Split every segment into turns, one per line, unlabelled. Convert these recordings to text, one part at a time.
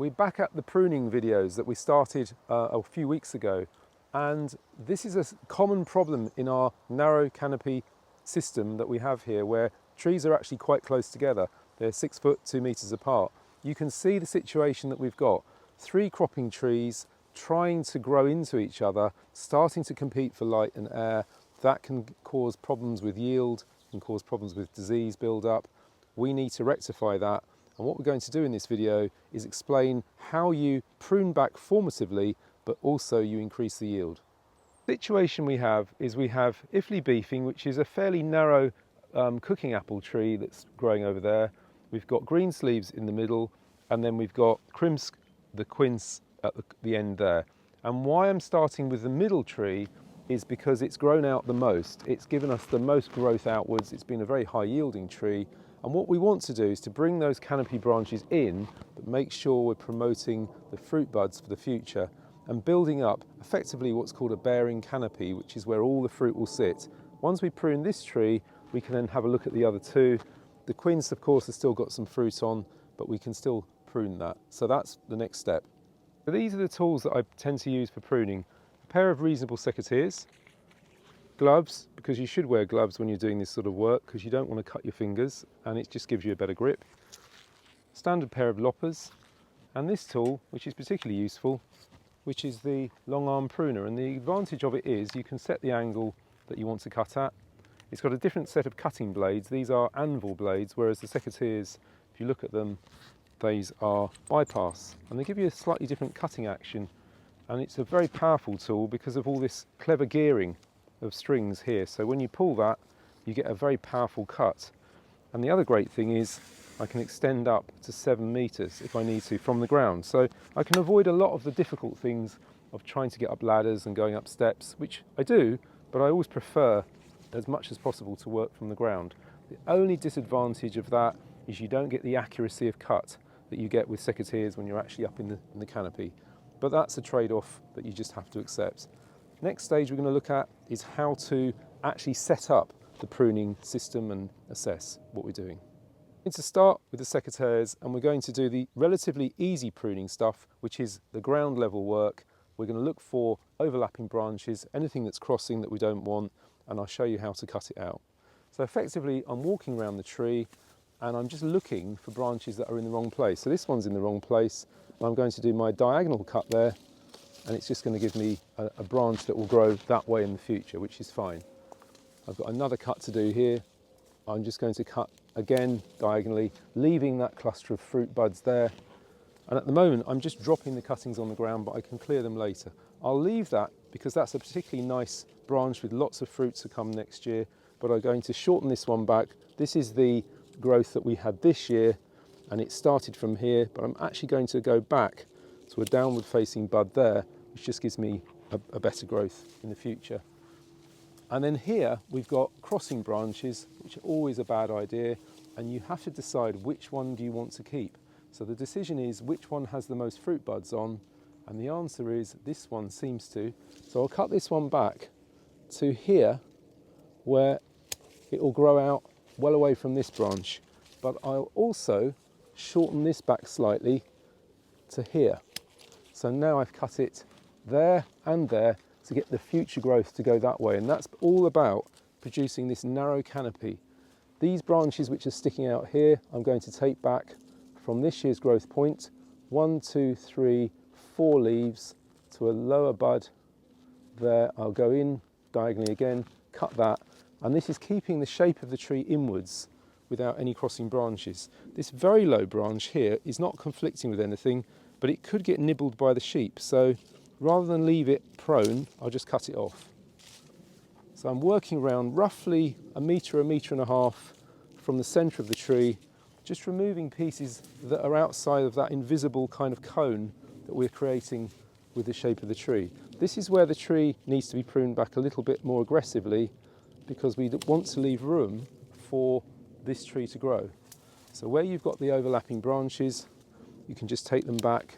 We're back at the pruning videos that we started a few weeks ago, and this is a common problem in our narrow canopy system that we have here, where trees are actually quite close together. They're 6 foot 2 meters apart. You can see the situation that we've got. 3 cropping trees trying to grow into each other, starting to compete for light and air. That can cause problems with yield, can cause problems with disease build-up. We need to rectify that. And what we're going to do in this video is explain how you prune back formatively, but also you increase the yield. The situation we have is we have Ifley beefing, which is a fairly narrow cooking apple tree that's growing over there. We've got green sleeves in the middle, and then we've got Krimsk, the quince, at the end there. And why I'm starting with the middle tree is because it's grown out the most. It's given us the most growth outwards. It's been a very high yielding tree. And what we want to do is to bring those canopy branches in, but make sure we're promoting the fruit buds for the future and building up effectively what's called a bearing canopy, which is where all the fruit will sit. Once we prune this tree, we can then have a look at the other two. The quince, of course, has still got some fruit on, but we can still prune that. So that's the next step. So these are the tools that I tend to use for pruning. A pair of reasonable secateurs, gloves, because you should wear gloves when you're doing this sort of work, because you don't want to cut your fingers and it just gives you a better grip. Standard pair of loppers, and this tool, which is particularly useful, which is the long arm pruner. And the advantage of it is you can set the angle that you want to cut at. It's got a different set of cutting blades. These are anvil blades, whereas the secateurs, if you look at them, these are bypass, and they give you a slightly different cutting action. And it's a very powerful tool because of all this clever gearing of strings here. So when you pull that, you get a very powerful cut. And the other great thing is I can extend up to 7 meters if I need to from the ground. So I can avoid a lot of the difficult things of trying to get up ladders and going up steps, which I do, but I always prefer as much as possible to work from the ground. The only disadvantage of that is you don't get the accuracy of cut that you get with secateurs when you're actually up in the canopy. But that's a trade-off that you just have to accept. Next stage we're going to look at is how to actually set up the pruning system and assess what we're doing. We're going to start with the secateurs, and we're going to do the relatively easy pruning stuff, which is the ground level work. We're going to look for overlapping branches, anything that's crossing that we don't want, and I'll show you how to cut it out. So effectively I'm walking around the tree and I'm just looking for branches that are in the wrong place. So this one's in the wrong place. I'm going to do my diagonal cut there, and it's just going to give me a branch that will grow that way in the future, which is fine. I've got another cut to do here. I'm just going to cut again diagonally, leaving that cluster of fruit buds there. And at the moment, I'm just dropping the cuttings on the ground, but I can clear them later. I'll leave that because that's a particularly nice branch with lots of fruit to come next year, but I'm going to shorten this one back. This is the growth that we had this year, and it started from here, but I'm actually going to go back to a downward facing bud there, which just gives me a better growth in the future. And then here we've got crossing branches, which are always a bad idea, and you have to decide which one do you want to keep. So the decision is which one has the most fruit buds on, and the answer is this one seems to. So I'll cut this one back to here, where it will grow out well away from this branch, but I'll also shorten this back slightly to here. So now I've cut it there and there to get the future growth to go that way, and that's all about producing this narrow canopy. These branches which are sticking out here, I'm going to take back from this year's growth point, 1, 2, 3, 4 leaves to a lower bud there. I'll go in diagonally again, cut that, and this is keeping the shape of the tree inwards without any crossing branches. This very low branch here is not conflicting with anything, but it could get nibbled by the sheep. So rather than leave it prone, I'll just cut it off. So I'm working around roughly a metre and a half from the centre of the tree, just removing pieces that are outside of that invisible kind of cone that we're creating with the shape of the tree. This is where the tree needs to be pruned back a little bit more aggressively, because we want to leave room for this tree to grow. So where you've got the overlapping branches, you can just take them back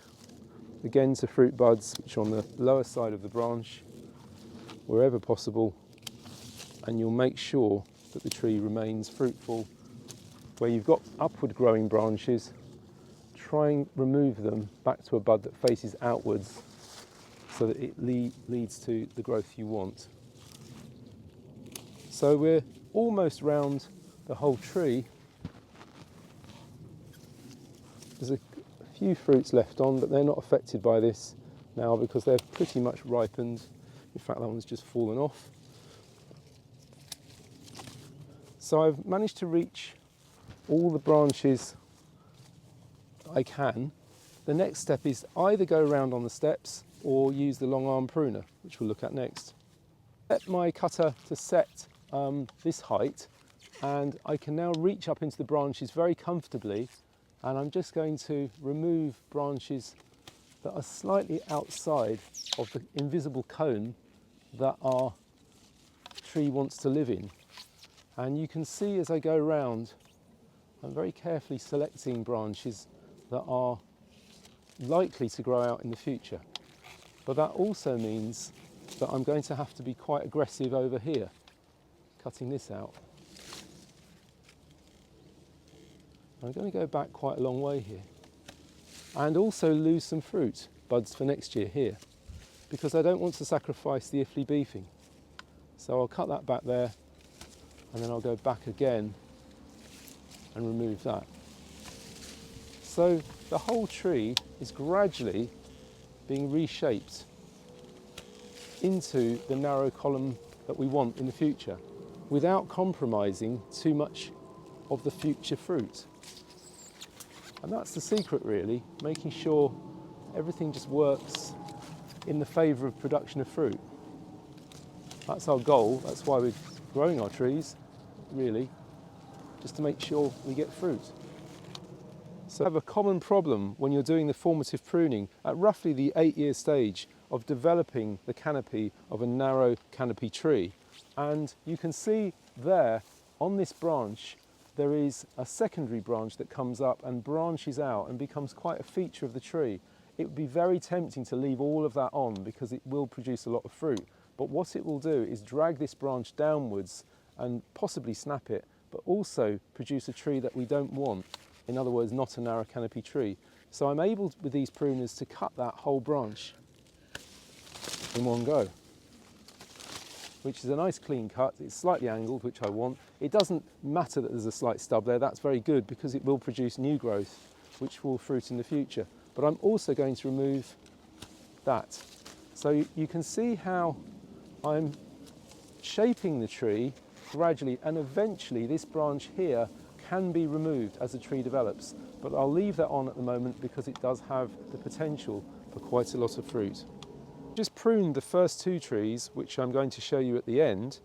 again to fruit buds which are on the lower side of the branch wherever possible, and you'll make sure that the tree remains fruitful. Where you've got upward growing branches, try and remove them back to a bud that faces outwards so that it leads to the growth you want. So we're almost round the whole tree. There's a few fruits left on, but they're not affected by this now because they're pretty much ripened. In fact, that one's just fallen off. So I've managed to reach all the branches I can. The next step is either go around on the steps or use the long arm pruner, which we'll look at next. Set my cutter to set this height, and I can now reach up into the branches very comfortably, and I'm just going to remove branches that are slightly outside of the invisible cone that our tree wants to live in. And you can see as I go around, I'm very carefully selecting branches that are likely to grow out in the future. But that also means that I'm going to have to be quite aggressive over here, cutting this out. I'm going to go back quite a long way here and also lose some fruit buds for next year here because I don't want to sacrifice the ifly beefing. So I'll cut that back there and then I'll go back again and remove that. So the whole tree is gradually being reshaped into the narrow column that we want in the future without compromising too much of the future fruit. And that's the secret really, making sure everything just works in the favour of production of fruit. That's our goal, that's why we're growing our trees, really, just to make sure we get fruit. So I have a common problem when you're doing the formative pruning at roughly the 8-year stage of developing the canopy of a narrow canopy tree. And you can see there on this branch there is a secondary branch that comes up and branches out and becomes quite a feature of the tree. It would be very tempting to leave all of that on because it will produce a lot of fruit. But what it will do is drag this branch downwards and possibly snap it, but also produce a tree that we don't want. In other words, not a narrow canopy tree. So I'm able with these pruners to cut that whole branch in one go, which is a nice clean cut. It's slightly angled, which I want. It doesn't matter that there's a slight stub there. That's very good because it will produce new growth, which will fruit in the future. But I'm also going to remove that. So you can see how I'm shaping the tree gradually, and eventually this branch here can be removed as the tree develops. But I'll leave that on at the moment because it does have the potential for quite a lot of fruit. Just pruned the first 2 trees, which I'm going to show you at the end,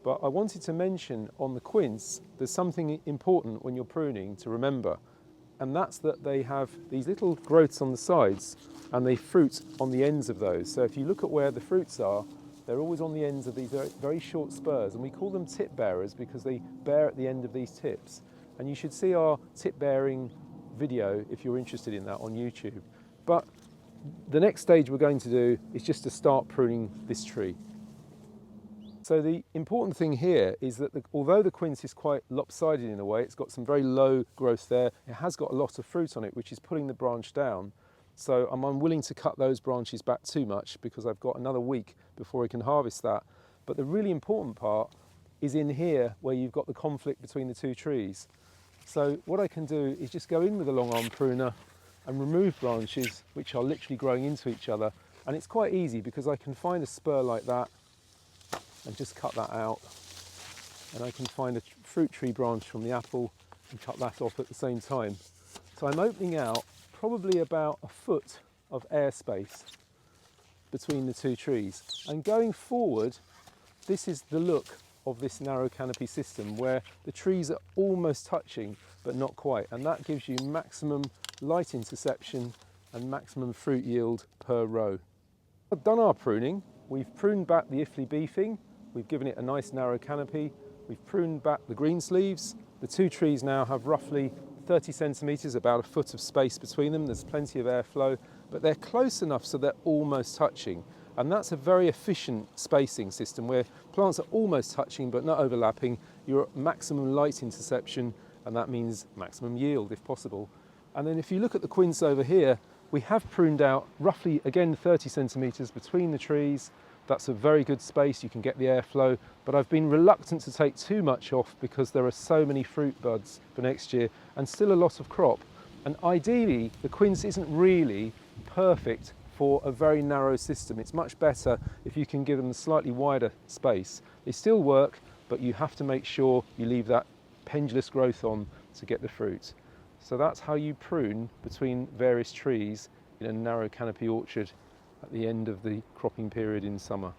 but I wanted to mention on the quince, there's something important when you're pruning to remember, and that's that they have these little growths on the sides and they fruit on the ends of those. So if you look at where the fruits are, they're always on the ends of these very, very short spurs, and we call them tip bearers because they bear at the end of these tips. And you should see our tip bearing video if you're interested in that on YouTube. But the next stage we're going to do is just to start pruning this tree. So the important thing here is that although the quince is quite lopsided in a way, it's got some very low growth there, it has got a lot of fruit on it, which is pulling the branch down. So I'm unwilling to cut those branches back too much because I've got another week before we can harvest that. But the really important part is in here where you've got the conflict between the 2 trees. So what I can do is just go in with a long arm pruner and remove branches which are literally growing into each other. And it's quite easy because I can find a spur like that and just cut that out. And I can find a fruit tree branch from the apple and cut that off at the same time. So I'm opening out probably about a foot of airspace between the 2 trees. And going forward, this is the look of this narrow canopy system where the trees are almost touching but not quite, and that gives you maximum light interception and maximum fruit yield per row. We've done our pruning. We've pruned back the ifly beefing, we've given it a nice narrow canopy, we've pruned back the green sleeves. The 2 trees now have roughly 30 centimetres, about a foot of space between them. There's plenty of airflow, but they're close enough so they're almost touching. And that's a very efficient spacing system where plants are almost touching but not overlapping. You're at maximum light interception, and that means maximum yield if possible. And then if you look at the quince over here, we have pruned out roughly, again, 30 centimetres between the trees. That's a very good space, you can get the airflow, but I've been reluctant to take too much off because there are so many fruit buds for next year and still a lot of crop. And ideally, the quince isn't really perfect for a very narrow system. It's much better if you can give them a slightly wider space. They still work, but you have to make sure you leave that pendulous growth on to get the fruit. So that's how you prune between various trees in a narrow canopy orchard at the end of the cropping period in summer.